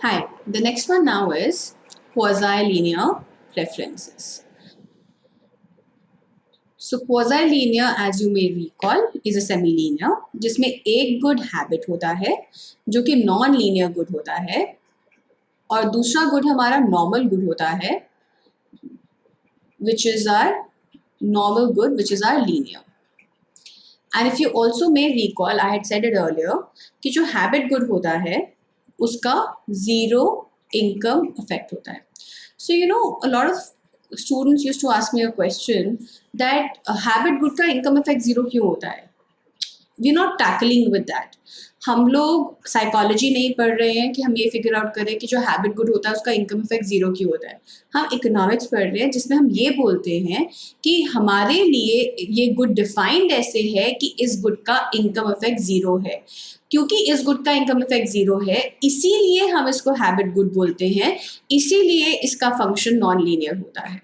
Hi, the next one now is quasi-linear preferences. So quasi-linear, as you may recall, is a semi-linear जिसमें एक good habit होता है जो कि non-linear good होता है और दूसरा good हमारा normal good होता है which is our normal good which is our linear. And if you also may recall, I had said it earlier कि जो habit good होता है उसका zero income effect होता है. So you know a lot of students used to ask me a question that habit good का income effect zero क्यों होता है? We're not tackling with that. हम लोग साइकोलॉजी नहीं पढ़ रहे हैं कि हम ये फिगर आउट करें कि जो हैबिट गुड होता है उसका इनकम इफेक्ट जीरो क्यों होता है. हम इकोनॉमिक्स पढ़ रहे हैं जिसमें हम ये बोलते हैं कि हमारे लिए ये गुड डिफाइंड ऐसे है कि इस गुड का इनकम इफेक्ट जीरो है. क्योंकि इस गुड का इनकम इफेक्ट जीरो है इसीलिए हम इसको हैबिट गुड बोलते हैं, इसीलिए इसका फंक्शन नॉन लीनियर होता है.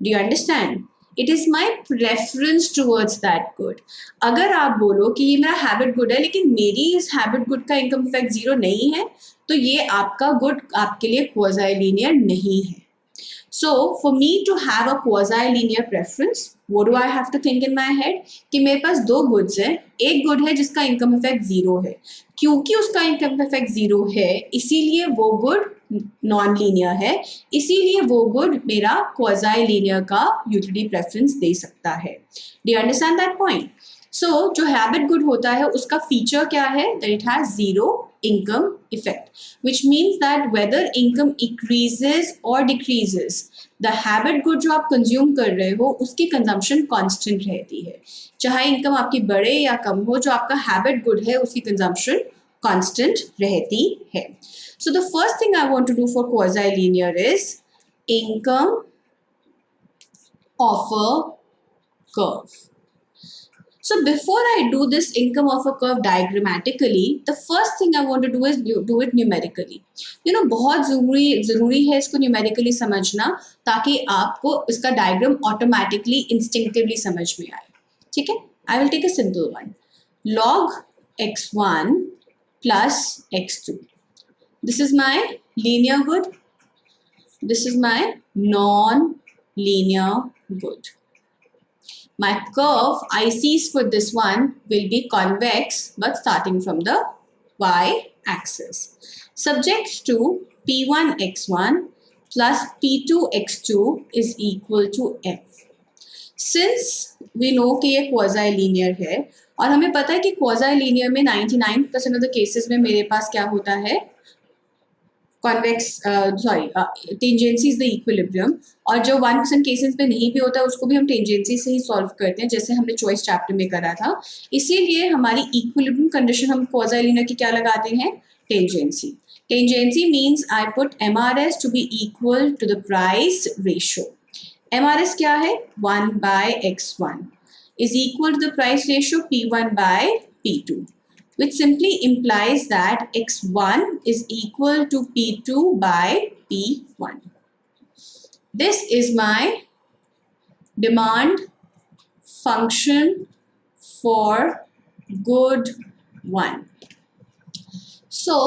Do you understand? It is my preference towards that good. अगर आप बोलो कि ये मेरा हैबिट गुड है लेकिन मेरी इस हैबिट गुड का इनकम इफेक्ट जीरो नहीं है तो ये आपका गुड आपके लिए क्वाज़ी लीनियर नहीं है. So for me to have a quasi-linear preference, what do I have to think in my head? कि मेरे पास दो goods हैं, एक good है जिसका income effect zero है. क्योंकि उसका income effect zero है, इसीलिए वो good non-linear है, इसीलिए वो good मेरा quasi-linear का utility preference दे सकता है. Do you understand that point? So जो habit good होता है उसका feature क्या है? That it has zero income effect, which means that whether income increases or decreases, the habit good जो आप consume कर रहे हो उसकी consumption constant रहती है. चाहे income आपकी बढ़े या कम हो, जो आपका habit good है उसकी consumption constant रहती है. So the first thing I want to do for quasi-linear is income of a curve. So before I do this income of a curve diagrammatically, the first thing I want to do is do it numerically. You know, बहुत ज़रूरी है इसको numerically समझना ताकि आपको इसका diagram automatically instinctively समझ में आए. ठीक है? I will take a simple one. Log x1 plus x2. This is my linear good. This is my non-linear good. My curve ICs for this one will be convex but starting from the y-axis. Subject to P1 x1 plus P2 x2 is equal to f. Since we know कि ये quasi-linear है और हमें पता है कि quasi-linear में 99% of the cases में मेरे पास क्या होता है टेंजेंसी इज द इक्विलिब्रियम, और जो 1% केसेस पे नहीं भी होता है उसको भी हम टेंजेंसी से ही सॉल्व करते हैं जैसे हमने चॉइस चैप्टर में करा था. इसीलिए हमारी इक्विलिब्रियम कंडीशन हम क्वाज़ी-लीनियर की क्या लगाते हैं? Tangency. Tangency means I put MRS to be equal to the price ratio. MRS क्या है? 1/x1 is equal to the price ratio P1/P2. which simply implies that x1 is equal to p2 by p1. This is my demand function for good 1. So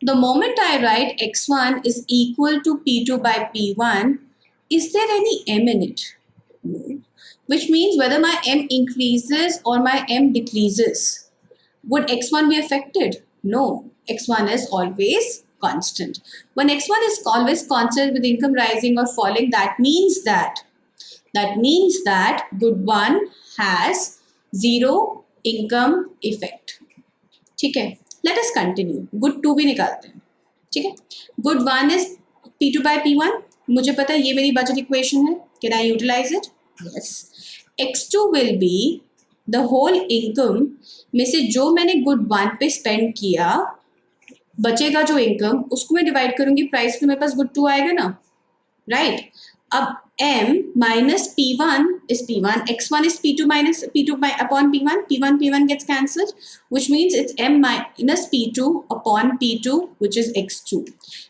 the moment I write x1 is equal to p2 by p1, is there any m in it? No. Which means whether my m increases or my m decreases, would x1 be affected? No, x1 is always constant. When x1 is always constant with income rising or falling, that means that good 1 has zero income effect. ठीक है? Let us continue. Good 2 भी निकालते हैं. ठीक है? Good 1 is p2 by p1. मुझे पता है ये मेरी budget equation है. Can I utilize it? Yes. x2 will be the whole income में से जो मैंने गुड 1 पे स्पेंड किया बचेगा जो इनकम उसको मैं डिवाइड करूंगी प्राइस, तो मेरे पास गुड 2 आएगा ना, राइट? अब m minus p1 is p1, x1 is p2 minus p2 upon p1, p1 gets cancelled, which means it's m minus p2 upon p2, which is x2.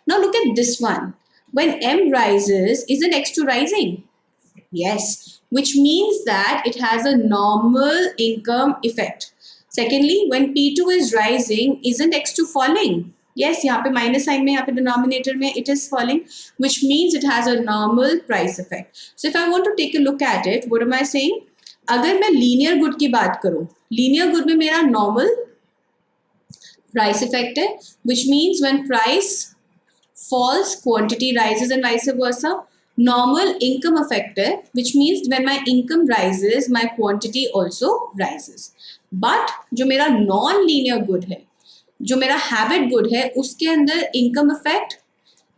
Now look at this one. When m rises, isn't x2 rising? Yes, which means that it has a normal income effect. Secondly, when P2 is rising, isn't X2 falling? Yes, यहाँ पे minus sign में, यहाँ पे denominator में it is falling, which means it has a normal price effect. So if I want to take a look at it, what am I saying? अगर मैं linear good की बात करूँ, लीनियर गुड में मेरा नॉर्मल प्राइस इफेक्ट है, which means when price falls, quantity rises and vice versa. Normal income effect है, which means when my income rises, my quantity also rises. But जो मेरा non linear good है, जो मेरा habit good है, उसके अंदर इनकम इफेक्ट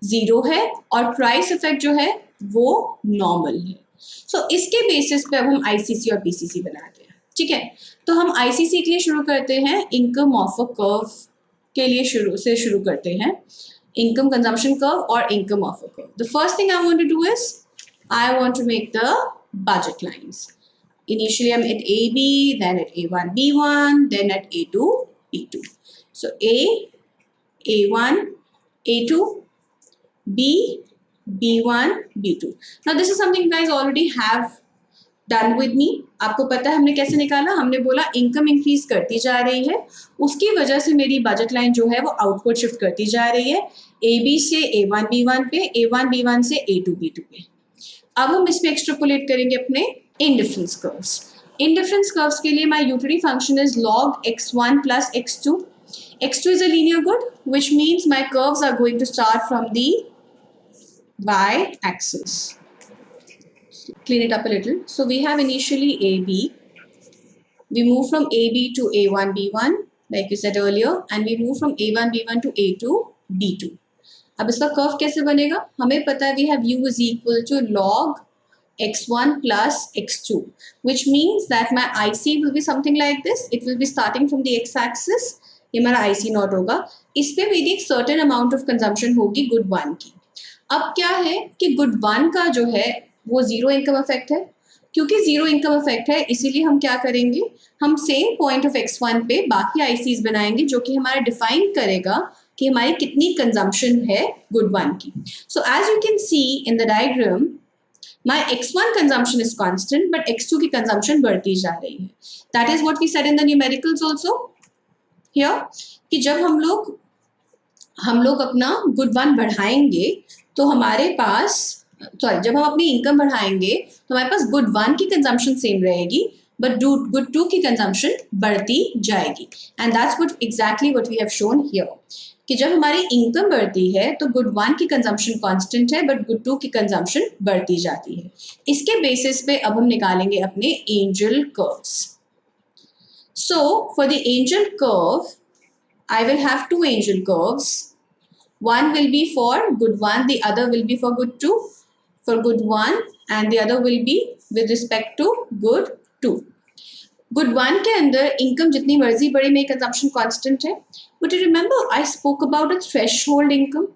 जीरो है और प्राइस इफेक्ट जो है वो नॉर्मल है. सो इसके बेसिस पे अब हम आईसीसी और पीसीसी बनाते हैं. ठीक है, तो हम आईसीसी के लिए शुरू करते हैं, इनकम ऑफ अ कर्व के लिए शुरू करते हैं, income consumption curve or income of a curve. The first thing I want to do is I want to make the budget lines. Initially I'm at AB, then at A1, B1, then at A2, B2. So A, A1, A2, B, B1, B2. Now this is something you guys already have done with me. आपको पता है हमने कैसे निकाला, हमने बोला income increase करती जा रही है, उसकी वजह से मेरी बजट लाइन जो है वो आउटपुट शिफ्ट करती जा रही है, ए बी से A1 B1 पे, A1 B1 से A2 B2 पे. अब हम इसमें एक्सट्रापोलेट करेंगे अपने इंडिफरेंस कर्व्स. इंडिफरेंस कर्व्स के लिए my utility function is log x1 plus x2. x2 is a linear good, which means my curves are going to start from the y axis. Clean it up a little. So we have initially AB. We move from AB to A1 B1, like you said earlier, and we move from A1 B1 to A2 B2. अब इसका curve कैसे बनेगा? हमें पता है we have u is equal to log x1 plus x2, which means that my IC will be something like this. It will be starting from the x-axis. ये हमारा IC not होगा. इस पे मेरी एक certain amount of consumption होगी good 1 की. अब क्या है कि गुड 1 का जो है वो जीरो इनकम इफेक्ट है. क्योंकि जीरो इनकम इफेक्ट है इसीलिए हम क्या करेंगे, हम सेम पॉइंट ऑफ x1 पे बाकी आईसीज बनाएंगे जो कि हमारा डिफाइन करेगा कि हमारी कितनी कंजम्पशन है गुड 1 की. So as you can see in the diagram, my x1 consumption is constant but x2 की कंजम्पशन बढ़ती जा रही है. That is what we said in the numericals also here, कि जब हम लोग अपना गुड 1 बढ़ाएंगे तो हमारे पास जब हम अपनी इनकम बढ़ाएंगे तो हमारे पास गुड 1 की कंजम्पशन सेम रहेगी बट गुड 2 की कंजम्पशन बढ़ती जाएगी. And that's what exactly what we have shown here, कि जब हमारी इनकम बढ़ती है तो गुड 1 की कंजम्पशन कांस्टेंट है बट गुड 2 की कंजम्पशन बढ़ती जाती है. इसके बेसिस पे अब हम निकालेंगे अपने Engel curves. So for the Engel curve I will have two Engel curves. One will be for good 1, the other will be for good 2. For good 1 and the other will be with respect to good 2. Good 1 के अंदर income जितनी मर्जी बड़ी मेरी consumption constant है. But you remember I spoke about a threshold income.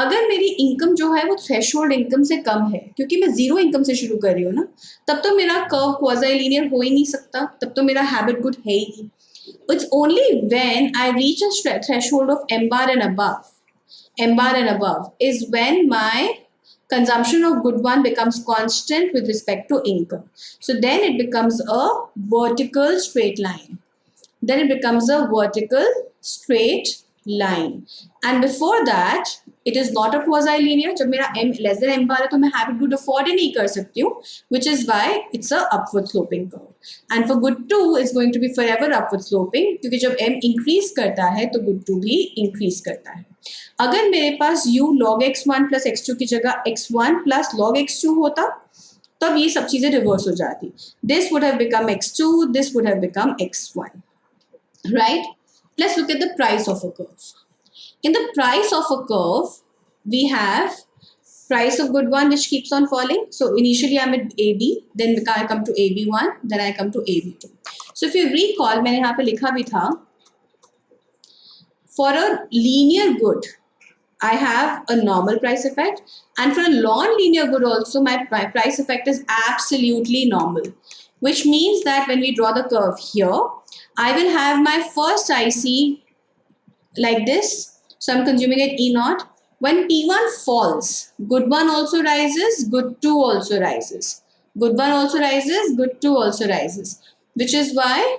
अगर मेरी income जो है वो threshold income से कम है, क्योंकि मैं zero income से शुरू कर रही हूँ ना, तब तो मेरा curve quasi-linear हो ही नहीं सकता, तब तो मेरा habit good है ही नहीं. It's only when I reach a threshold of m bar and above is when my consumption of good 1 becomes constant with respect to income. So then it becomes a vertical straight line. And before that it is not a quasi-linear. जब मेरा m less than m bar है तो मैं habit good afford ही नहीं कर सकती हूँ, which is why it's a upward sloping curve. And for good 2 is going to be forever upward sloping, क्योंकि जब m increase करता है तो good 2 भी increase करता है. अगर मेरे पास u log x1 plus x2 की जगह x1 plus log x2 होता तब ये सब चीजें रिवर्स हो जाती. This would have become x2, this would have become x1, right? Let's look at the price of a curve. In the price of a curve, we have price of good 1 which keeps on falling. So initially I'm at AB, then I come to AB1, then I come to AB2. So if you recall, मैंने यहाँ पे लिखा भी था, for a linear good, I have a normal price effect, and for a non-linear good also my price effect is absolutely normal, which means that when we draw the curve here, I will have my first IC like this. So I'm consuming at E0. When P1 falls, good 1 also rises, good 2 also rises. Good 1 also rises, good 2 also rises, which is why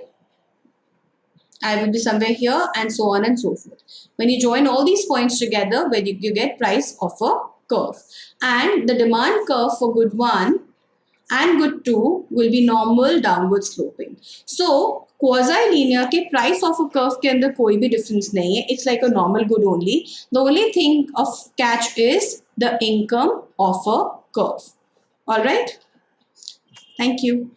I will be somewhere here, and so on and so forth. When you join all these points together, where you get price of a curve. And the demand curve for good 1 and good 2 will be normal downward sloping. So quasi-linear के price of a curve के अंदर कोई भी difference नहीं है. It's like a normal good only. The only thing of catch is the income of a curve. All right. Thank you.